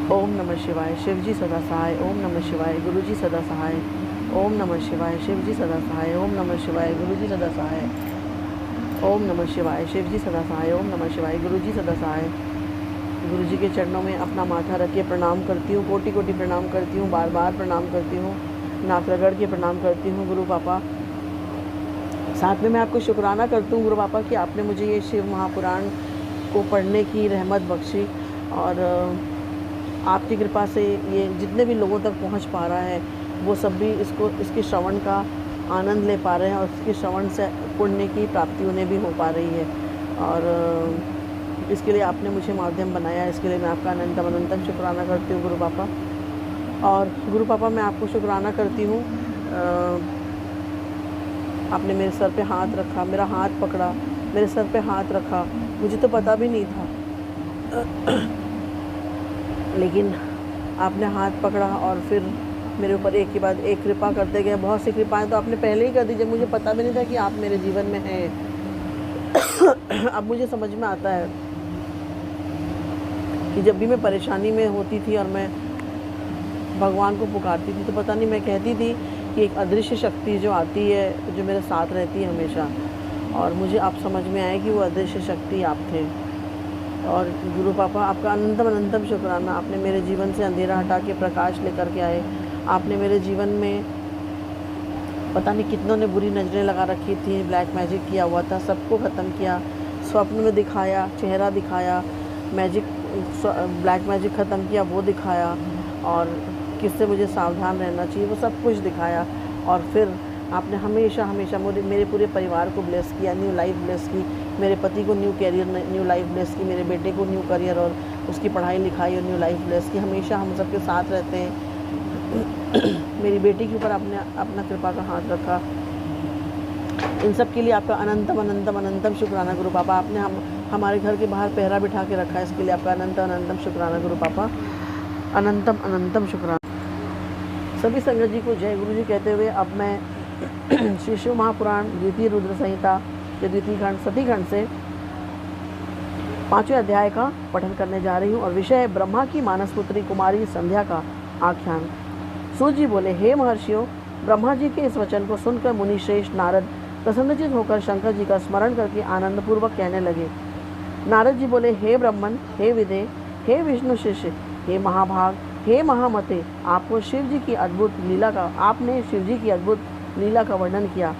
ओम नमः शिवाय। शिवजी सदा सहाय। ओम नमः शिवाय। गुरुजी सदा सहाय। ओम नमः शिवाय। शिवजी सदा सहाय। ओम नमः शिवाय। गुरुजी सदा सहाय। ओम नमः शिवाय। शिवजी सदा सहाय। ओम नमः शिवाय। गुरुजी सदा सहाय। गुरुजी के चरणों में अपना माथा रख के प्रणाम करती हूँ, कोटि कोटि प्रणाम करती हूँ, बार बार प्रणाम करती हूँ, नाक रगड़ के प्रणाम करती हूँ गुरु पापा। साथ में मैं आपको शुक्राना करती हूँ गुरु पापा कि आपने मुझे ये शिव महापुराण को पढ़ने की रहमत बख्शी, और आपकी कृपा से ये जितने भी लोगों तक पहुँच पा रहा है वो सब भी इसके श्रवण का आनंद ले पा रहे हैं, और इसके श्रवण से पुण्य की प्राप्ति उन्हें भी हो पा रही है। और इसके लिए आपने मुझे माध्यम बनाया, इसके लिए मैं आपका अनंतम अनंतम शुक्राना करती हूँ गुरु पापा। और गुरु पापा मैं आपको शुक्राना करती हूँ, आपने मेरे सर पे हाथ रखा, मेरा हाथ पकड़ा, मेरे सर पे हाथ रखा। मुझे तो पता भी नहीं था लेकिन आपने हाथ पकड़ा और फिर मेरे ऊपर एक के बाद एक कृपा करते गए। बहुत सी कृपाएं तो आपने पहले ही कर दी जब मुझे पता भी नहीं था कि आप मेरे जीवन में हैं। अब मुझे समझ में आता है कि जब भी मैं परेशानी में होती थी और मैं भगवान को पुकारती थी तो पता नहीं मैं कहती थी कि एक अदृश्य शक्ति जो आती है, जो मेरे साथ रहती है हमेशा, और मुझे अब समझ में आया कि वो अदृश्य शक्ति आप थे। और गुरु पापा आपका अनंतम अनंतम शुक्राना, आपने मेरे जीवन से अंधेरा हटा के प्रकाश लेकर के आए। आपने मेरे जीवन में पता नहीं कितनों ने बुरी नज़रें लगा रखी थी, ब्लैक मैजिक किया हुआ था, सबको ख़त्म किया, स्वप्न में दिखाया, चेहरा दिखाया, मैजिक ब्लैक मैजिक ख़त्म किया वो दिखाया, और किससे मुझे सावधान रहना चाहिए वो सब कुछ दिखाया। और फिर आपने हमेशा हमेशा मेरे पूरे परिवार को ब्लेस किया, न्यू लाइफ ब्लेस की, मेरे पति को new career new life bless की, मेरे बेटे को न्यू करियर और उसकी पढ़ाई लिखाई और न्यू लाइफ ब्लेस की। हमेशा हम सबके साथ रहते हैं। मेरी बेटी के ऊपर आपने अपना कृपा का हाथ रखा। इन सब के लिए आपका अनंतम अनंतम अनंतम शुक्राना गुरु पापा। आपने हमारे घर के बाहर पहरा बिठा के रखा है, इसके लिए आपका अनंतम अनंतम शुक्राना गुरु पापा, अनंतम अनंतम शुक्राना। सभी संगत जी को जय गुरु जी कहते हुए अब मैं श्री शिव महापुराण द्वितीय रुद्र संहिता के द्वितीय खंड सती खंड से 5वें अध्याय का पठन करने जा रही हूँ, और विषय है ब्रह्मा की मानस पुत्री कुमारी संध्या का आख्यान। सूत जी बोले, हे महर्षियों, ब्रह्मा जी के इस वचन को सुनकर मुनि श्रेष्ठ नारद प्रसन्नचित होकर शंकर जी का स्मरण करके आनंद पूर्वक कहने लगे। नारद जी बोले, हे ब्रह्मन, हे विदे, हे विष्णु शिष्य, हे महाभाग, हे महामते, आपने शिव जी की अद्भुत लीला का वर्णन किया।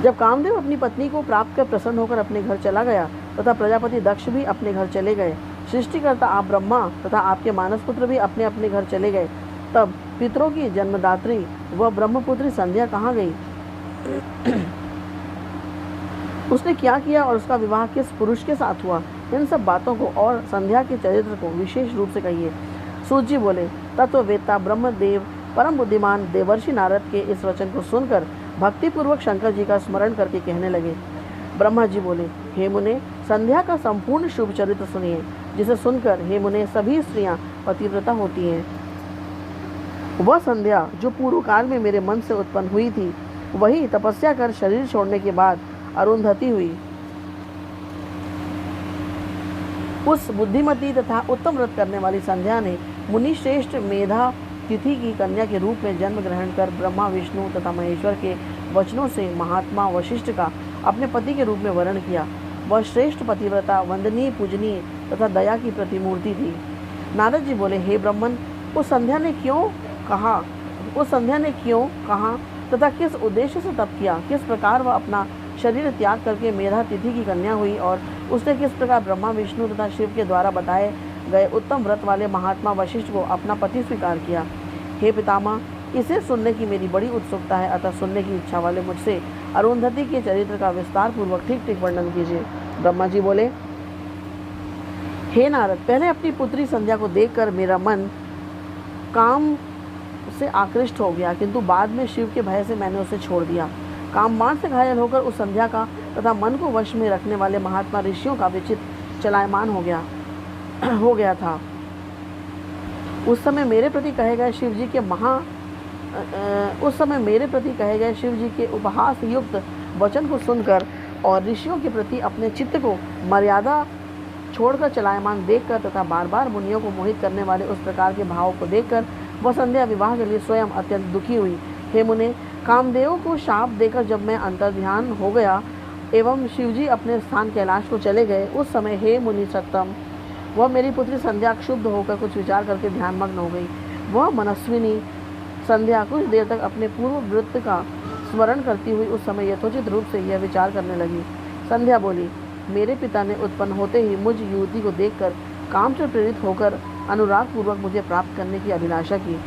जब कामदेव अपनी पत्नी को प्राप्त कर प्रसन्न होकर अपने घर चला गया तथा प्रजापति दक्ष भी अपने घर चले गए, सृष्टिकर्ता आप ब्रह्मा तथा आपके मानस पुत्र भी अपने अपने घर चले गए, तब पितरों की जन्मदात्री व ब्रह्मपुत्री संध्या कहाँ गई? उसने क्या किया और उसका विवाह किस पुरुष के साथ हुआ? इन सब बातों को और संध्या के चरित्र को विशेष रूप से कहिए। सूत जी बोले, तत्ववेत्ता ब्रह्मदेव परम बुद्धिमान देवर्षि नारद के इस वचन को सुनकर भक्तिपूर्वक शंकर जी का स्मरण करके कहने लगे। ब्रह्मा जी बोले, हे मुने, संध्या का संपूर्ण शुभ चरित्र सुनिए, जिसे सुनकर हे मुने सभी स्त्रियां पतिव्रता होती हैं। वह संध्या जो पूर्व काल में मेरे मन से उत्पन्न हुई थी, वही तपस्या कर शरीर छोड़ने के बाद अरुंधति हुई। उस बुद्धिमती तथा उत्तम व्रत करने वाली संध्या ने मुनि श्रेष्ठ मेधा तिथि की कन्या के रूप में जन्म ग्रहण कर ब्रह्मा विष्णु तथा महेश्वर के वचनों से महात्मा वशिष्ठ का अपने पति के रूप में वर्ण किया। वह श्रेष्ठ पतिव्रता, वंदनीय, पूजनीय तथा दया की प्रतिमूर्ति थी। नारद जी बोले, हे ब्रह्मन, उस संध्या ने क्यों कहा तथा किस उद्देश्य से तप किया? किस प्रकार वह अपना शरीर त्याग करके मेधा तिथि की कन्या हुई, और उसने किस प्रकार ब्रह्मा विष्णु तथा शिव के द्वारा बताए गए उत्तम व्रत वाले महात्मा वशिष्ठ को अपना पति स्वीकार किया? हे पितामह, इसे सुनने की मेरी बड़ी उत्सुकता है, अतः सुनने की इच्छा वाले मुझसे अरुंधति के चरित्र का विस्तार पूर्वक ठीक ठीक वर्णन कीजिए। ब्रह्मा जी बोले, हे नारद, पहले अपनी पुत्री संध्या को देखकर मेरा मन काम से आकृष्ट हो गया, किंतु बाद में शिव के भय से मैंने उसे छोड़ दिया। कामबाण से घायल होकर उस संध्या का तथा मन को वश में रखने वाले महात्मा ऋषियों का विचित्र चलायमान हो गया था। उस समय मेरे प्रति कहे गए शिव जी के उपहास युक्त वचन को सुनकर और ऋषियों के प्रति अपने चित्त को मर्यादा छोड़कर चलायमान देखकर तथा बार बार मुनियों को मोहित करने वाले उस प्रकार के भावों को देखकर वह संध्या विवाह के लिए स्वयं अत्यंत दुखी हुई। हे मुने, कामदेव को शाप देकर जब मैं अंतर्ध्यान हो गया एवं शिवजी अपने स्थान कैलाश को चले गए, उस समय हे मुनि सत्तम, वह मेरी पुत्री संध्या क्षुब्ध होकर कुछ विचार करके ध्यानमग्न हो गई। वह मनस्विनी संध्या कुछ देर तक अपने पूर्व वृत्त का स्मरण करती हुई उस समय यथोचित रूप से यह विचार करने लगी। संध्या बोली, मेरे पिता ने उत्पन्न होते ही मुझ युवती को देखकर काम से प्रेरित होकर अनुराग पूर्वक मुझे प्राप्त करने की अभिलाषा की।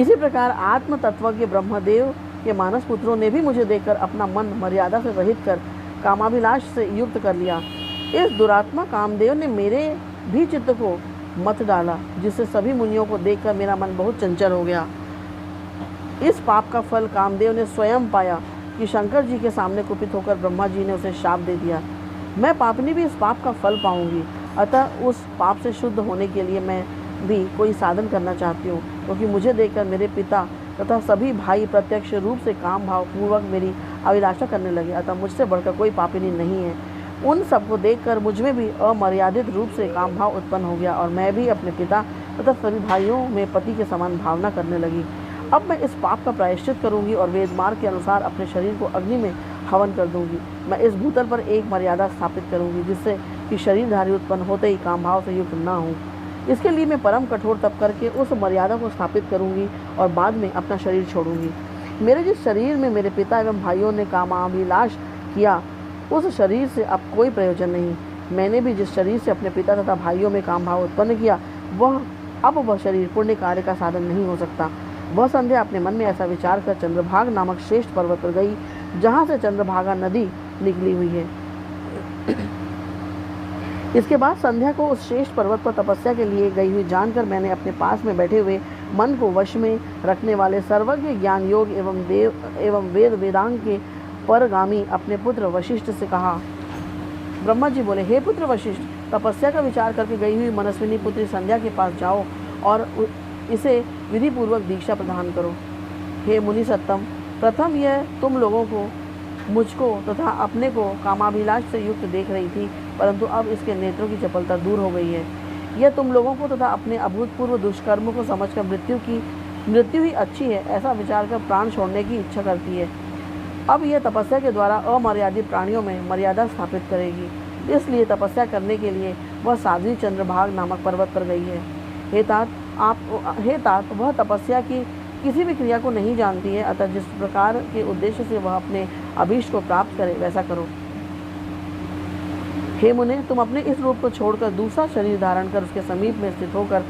इसी प्रकार आत्म तत्वज्ञ ब्रह्मदेव के मानस पुत्रों ने भी मुझे देखकर अपना मन मर्यादा से रहित कर कामाभिलाष से युक्त कर लिया। इस दुरात्मा कामदेव ने मेरे भी चित्त को मत डाला, जिससे सभी मुनियों को देखकर मेरा मन बहुत चंचल हो गया। इस पाप का फल कामदेव ने स्वयं पाया कि शंकर जी के सामने कुपित होकर ब्रह्मा जी ने उसे शाप दे दिया। मैं पापनी भी इस पाप का फल पाऊंगी, अतः उस पाप से शुद्ध होने के लिए मैं भी कोई साधन करना चाहती हूँ, क्योंकि मुझे देखकर मेरे पिता तथा सभी भाई प्रत्यक्ष रूप से काम भाव पूर्वक मेरी अभिलाषा करने लगे। अतः मुझसे बढ़कर कोई पापिनी नहीं है। उन सबको देखकर मुझ में भी अमर्यादित रूप से काम भाव उत्पन्न हो गया और मैं भी अपने पिता तथा सभी भाइयों में पति के समान भावना करने लगी। अब मैं इस पाप का प्रायश्चित करूंगी और वेद मार्ग के अनुसार अपने शरीर को अग्नि में हवन कर दूंगी। मैं इस भूतल पर एक मर्यादा स्थापित करूंगी, जिससे कि शरीरधारी उत्पन्न होते ही काम भाव से युक्त न हो। इसके लिए मैं परम कठोर तप करके उस मर्यादा को स्थापित करूंगी और बाद में अपना शरीर छोड़ूंगी। मेरे जिस शरीर में मेरे पिता एवं भाइयों ने कामाभिलाष किया, उस शरीर से अब कोई प्रयोजन नहीं। मैंने भी जिस शरीर से अपने पिता तथा भाइयों में काम भाव उत्पन्न किया, वह शरीर पुण्य कार्य का साधन नहीं हो सकता। वह संध्या अपने मन में ऐसा विचार कर चंद्रभाग नामक श्रेष्ठ पर्वत पर गई, जहाँ से चंद्रभागा नदी निकली हुई है। इसके बाद संध्या को उस श्रेष्ठ पर्वत पर तपस्या के लिए गई हुई जानकर मैंने अपने पास में बैठे हुए मन को वश में रखने वाले सर्वज्ञ ज्ञान योग एवं वेद वेदांग के परगामी अपने पुत्र वशिष्ठ से कहा। ब्रह्मा जी बोले, हे पुत्र वशिष्ठ, तपस्या का विचार करके गई हुई मनस्विनी पुत्री संध्या के पास जाओ और इसे विधि पूर्वक दीक्षा प्रदान करो। हे मुनि सत्तम, प्रथम यह तुम लोगों को, मुझको तथा अपने को कामाभिलाष से युक्त देख रही थी, परंतु अब इसके नेत्रों की चपलता दूर हो गई है। यह तुम लोगों को तथा अपने अभूतपूर्व दुष्कर्म को समझकर मृत्यु ही अच्छी है ऐसा विचार कर प्राण छोड़ने की इच्छा करती है। अब यह तपस्या के द्वारा अमर्यादित प्राणियों में मर्यादा स्थापित करेगी, इसलिए तपस्या करने के लिए वह साध्वी चंद्रभाग नामक पर्वत पर गई है। हे तात, वह तपस्या की किसी भी क्रिया को नहीं जानती है, अतः जिस प्रकार के उद्देश्य से वह अपने अभीष्ट को प्राप्त करे वैसा करो। हे मुने, तुम अपने इस रूप को छोड़कर दूसरा शरीर धारण कर उसके समीप में स्थित होकर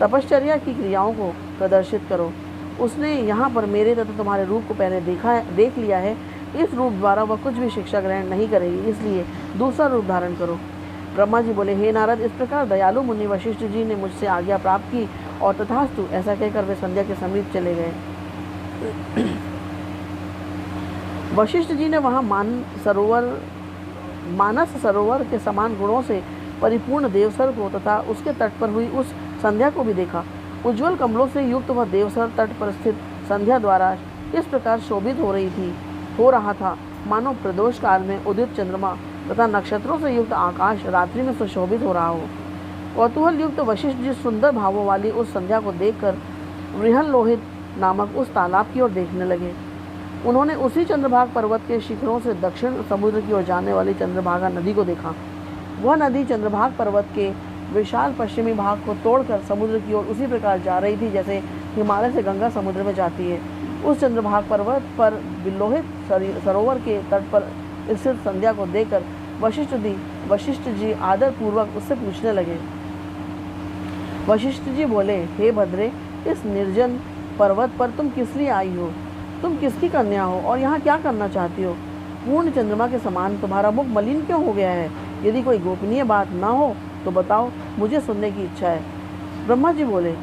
तपश्चर्या की क्रियाओं को प्रदर्शित करो। उसने यहाँ पर मेरे तथा तुम्हारे रूप को पहले देख लिया है। इस रूप द्वारा वह कुछ भी शिक्षा ग्रहण नहीं करेगी, इसलिए दूसरा रूप धारण करो। ब्रह्मा जी बोले, हे नारद, इस प्रकार दयालु मुनि वशिष्ठ जी ने मुझसे आज्ञा प्राप्त की और तथास्तु ऐसा कहकर वे संध्या के समीप चले गए। वशिष्ठ जी ने वहाँ मानस सरोवर के समान गुणों से परिपूर्ण देवसर को तथा उसके तट पर हुई उस संध्या को भी देखा। उज्ज्वल कमलों से युक्त वह देवसर तट पर स्थित संध्या द्वारा इस प्रकार शोभित हो रहा था, मानो प्रदोष काल में उदित चंद्रमा तथा नक्षत्रों से युक्त आकाश रात्रि में सुशोभित हो रहा हो। कौतूहल युक्त वशिष्ठ जी सुंदर भावों वाली उस संध्या को देखकर वृहन लोहित नामक उस तालाब की ओर देखने लगे। उन्होंने उसी चंद्रभाग पर्वत के शिखरों से दक्षिण समुद्र की ओर जाने वाली चंद्रभागा नदी को देखा। वह नदी चंद्रभाग पर्वत के विशाल पश्चिमी भाग को तोड़कर समुद्र की ओर उसी प्रकार जा रही थी जैसे हिमालय से गंगा समुद्र में जाती है। उस चंद्रभाग पर्वत पर विलोहित सरोवर के तट पर स्थित संध्या को देखकर वशिष्ठ जी आदर पूर्वक उससे पूछने लगे। वशिष्ठ जी बोले, हे भद्रे, इस निर्जन पर्वत पर तुम किस लिए आई हो? तुम किसकी कन्या हो और यहाँ क्या करना चाहती हो? पूर्ण चंद्रमा के समान तुम्हारा मुख मलिन क्यों हो गया है? यदि कोई गोपनीय बात न हो तो बताओ, मुझे सुनने की इच्छा है। ब्रह्मा जी बोले,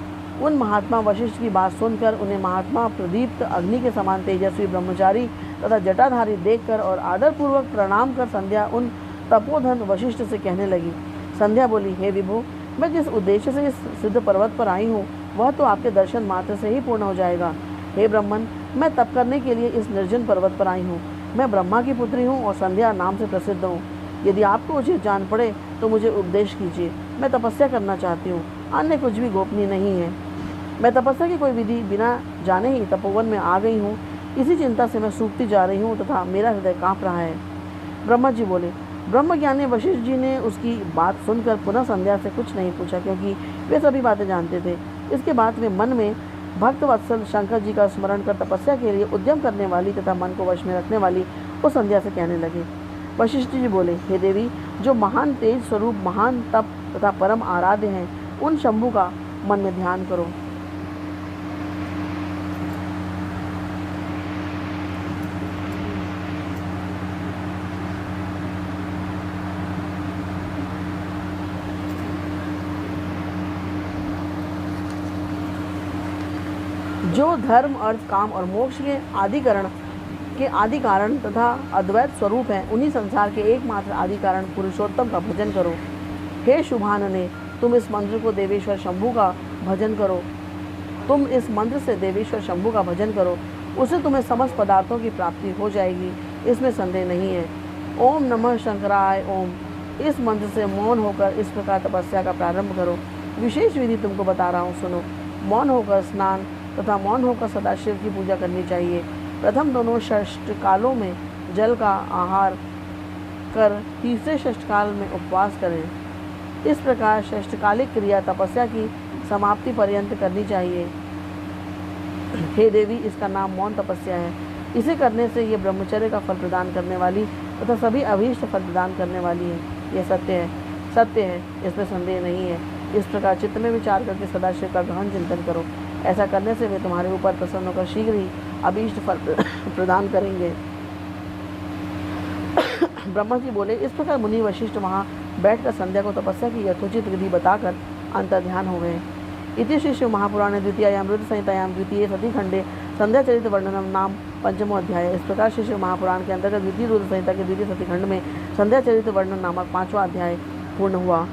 उन महात्मा वशिष्ठ की बात सुनकर उन्हें महात्मा प्रदीप्त अग्नि के समान तेजस्वी ब्रह्मचारी तथा जटाधारी देखकर और आदरपूर्वक प्रणाम कर संध्या उन तपोधन वशिष्ठ से कहने लगी। संध्या बोली, हे विभो, मैं जिस उद्देश्य से इस सिद्ध पर्वत पर आई हूँ वह तो आपके दर्शन मात्र से ही पूर्ण हो जाएगा। हे ब्रह्मन, मैं तप करने के लिए इस निर्जन पर्वत पर आई हूँ। मैं ब्रह्मा की पुत्री हूँ और संध्या नाम से प्रसिद्ध हूँ। यदि आपको उचित जान पड़े तो मुझे उपदेश कीजिए। मैं तपस्या करना चाहती हूँ, अन्य कुछ भी गोपनीय नहीं है। मैं तपस्या की कोई विधि बिना जाने ही तपोवन में आ गई हूँ। इसी चिंता से मैं सूखती जा रही हूँ तथा मेरा हृदय काँप रहा है। ब्रह्मा जी बोले। ब्रह्मज्ञानी वशिष्ठ जी ने उसकी बात सुनकर पुनः संध्या से कुछ नहीं पूछा, क्योंकि वे सभी बातें जानते थे। इसके बाद वे मन में भक्त वत्सल शंकर जी का स्मरण कर तपस्या के लिए उद्यम करने वाली तथा मन को वश में रखने वाली उस संध्या से कहने लगे। वशिष्ठ जी बोले, हे देवी, जो महान तेज स्वरूप, महान तप तथा परम आराध्य हैं, उन शंभु का मन में ध्यान करो। जो धर्म, अर्थ, काम और मोक्ष के आदि कारण तथा अद्वैत स्वरूप हैं, उन्हीं संसार के एकमात्र आदि कारण पुरुषोत्तम का भजन करो। हे शुभानने, तुम इस मंत्र को देवेश्वर शंभु का भजन करो। तुम इस मंत्र से देवेश्वर शंभु का भजन करो, उससे तुम्हें समस्त पदार्थों की प्राप्ति हो जाएगी, इसमें संदेह नहीं है। ओम नमः शंकराय ओम। इस मंत्र से मौन होकर इस प्रकार तपस्या का प्रारंभ करो। विशेष विधि तुमको बता रहा हूँ, सुनो। मौन होकर स्नान तथा मौन होकर सदाशिव की पूजा करनी चाहिए। प्रथम दोनों षष्ठकालों में जल का आहार कर तीसरे षष्ठकाल में उपवास करें। इस प्रकार षष्ठकालिक क्रिया तपस्या की समाप्ति पर्यंत करनी चाहिए। हे देवी, इसका नाम मौन तपस्या है। इसे करने से ये ब्रह्मचर्य का फल प्रदान करने वाली तथा सभी अभीष्ट फल प्रदान करने वाली है। यह सत्य है, इसमें संदेह नहीं है। इस प्रकार चित्त में विचार करके सदाशिव का गहन चिंतन करो। ऐसा करने से वे तुम्हारे ऊपर प्रसन्न होकर शीघ्र ही अभीष्ट फल प्रदान करेंगे। ब्रह्मा जी बोले। इस प्रकार मुनि वशिष्ठ वहाँ बैठकर संध्या को तपस्या की यथोचित विधि बताकर अंतर्ध्यान हो गए। इति श्री शिव महापुराणे द्वितीयायाम रुद्र संहितायाम द्वितीय सती खंडे संध्या चरित वर्णनम नाम पंचमो अध्याय। इस प्रकार श्री शिव महापुराण के अंतर्गत द्वितीय रुद्र संहिता के द्वितीय सती खंड में संध्या चरित वर्णन नामक 5वां अध्याय पूर्ण हुआ।